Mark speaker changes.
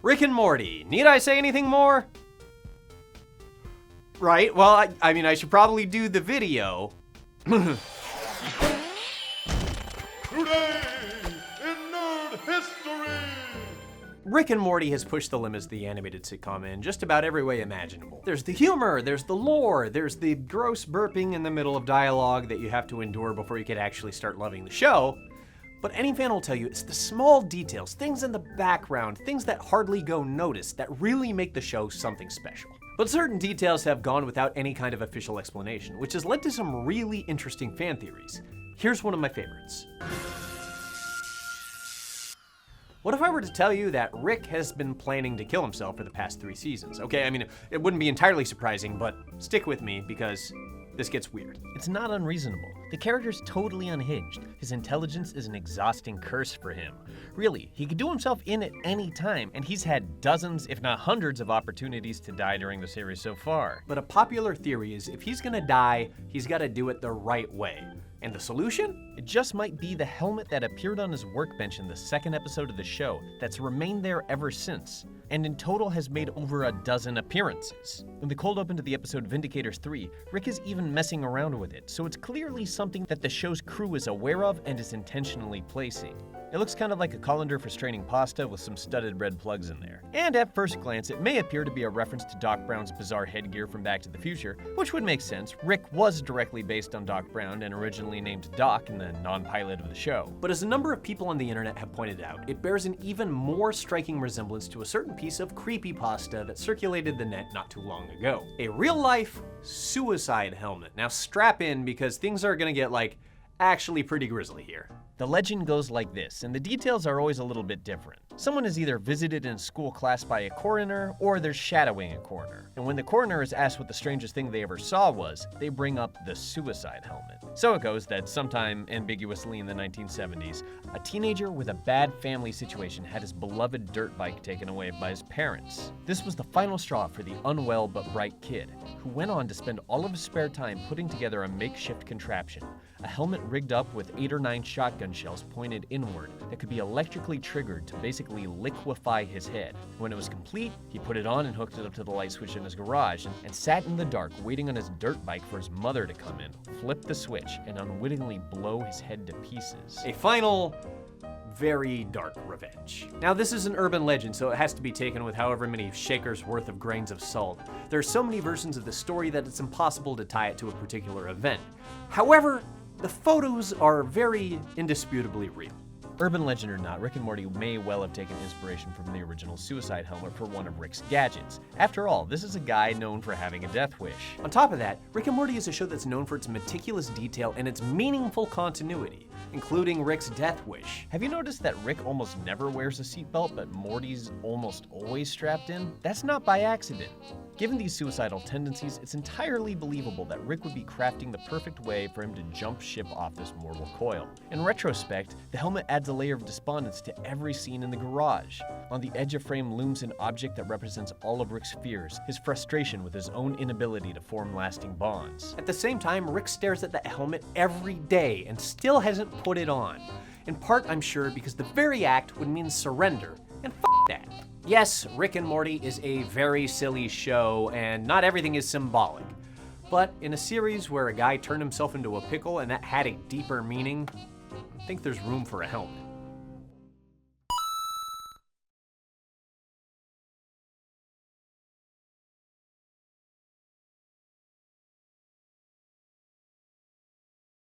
Speaker 1: Rick and Morty. Need I say anything more? Right, well, I mean, I should probably do the video.
Speaker 2: Today in Nerd History!
Speaker 1: Rick and Morty has pushed the limits of the animated sitcom in just about every way imaginable. There's the humor, there's the lore, there's the gross burping in the middle of dialogue that you have to endure before you can actually start loving the show. But any fan will tell you it's the small details, things in the background, things that hardly go noticed that really make the show something special. But certain details have gone without any kind of official explanation, which has led to some really interesting fan theories. Here's one of my favorites. What if I were to tell you that Rick has been planning to kill himself for the past 3 seasons? Okay, I mean, it wouldn't be entirely surprising, but stick with me because this gets weird.
Speaker 3: It's not unreasonable. The character's totally unhinged. His intelligence is an exhausting curse for him. Really, he could do himself in at any time, and he's had dozens, if not hundreds, of opportunities to die during the series so far.
Speaker 1: But a popular theory is if he's gonna die, he's gotta do it the right way. And the solution?
Speaker 3: It just might be the helmet that appeared on his workbench in the 2nd episode of the show that's remained there ever since, and in total has made over a dozen appearances. In the cold open to the episode Vindicators 3, Rick is even messing around with it, so it's clearly something that the show's crew is aware of and is intentionally placing. It looks kind of like a colander for straining pasta with some studded red plugs in there. And at first glance, it may appear to be a reference to Doc Brown's bizarre headgear from Back to the Future, which would make sense. Rick was directly based on Doc Brown and originally named Doc in the non-pilot of the show.
Speaker 1: But as a number of people on the internet have pointed out, it bears an even more striking resemblance to a certain piece of creepypasta that circulated the net not too long ago. A real-life suicide helmet. Now strap in because things are gonna get, actually pretty grisly here.
Speaker 3: The legend goes like this, and the details are always a little bit different. Someone is either visited in school class by a coroner, or they're shadowing a coroner. And when the coroner is asked what the strangest thing they ever saw was, they bring up the suicide helmet. So it goes that sometime ambiguously in the 1970s, a teenager with a bad family situation had his beloved dirt bike taken away by his parents. This was the final straw for the unwell but bright kid, who went on to spend all of his spare time putting together a makeshift contraption, a helmet rigged up with 8 or 9 shotgun shells pointed inward that could be electrically triggered to basically liquefy his head. When it was complete, he put it on and hooked it up to the light switch in his garage and sat in the dark waiting on his dirt bike for his mother to come in, flip the switch, and unwittingly blow his head to pieces.
Speaker 1: A final, very dark revenge. Now this is an urban legend, so it has to be taken with however many shakers worth of grains of salt. There are so many versions of the story that it's impossible to tie it to a particular event. However, the photos are very indisputably real.
Speaker 3: Urban legend or not, Rick and Morty may well have taken inspiration from the original suicide helmet for one of Rick's gadgets. After all, this is a guy known for having a death wish.
Speaker 1: On top of that, Rick and Morty is a show that's known for its meticulous detail and its meaningful continuity, including Rick's death wish.
Speaker 3: Have you noticed that Rick almost never wears a seatbelt, but Morty's almost always strapped in? That's not by accident. Given these suicidal tendencies, it's entirely believable that Rick would be crafting the perfect way for him to jump ship off this mortal coil. In retrospect, the helmet adds a layer of despondence to every scene in the garage. On the edge of frame looms an object that represents all of Rick's fears, his frustration with his own inability to form lasting bonds.
Speaker 1: At the same time, Rick stares at that helmet every day and still hasn't put it on. In part, I'm sure, because the very act would mean surrender, and that. Yes, Rick and Morty is a very silly show, and not everything is symbolic. But in a series where a guy turned himself into a pickle and that had a deeper meaning, I think there's room for a helmet.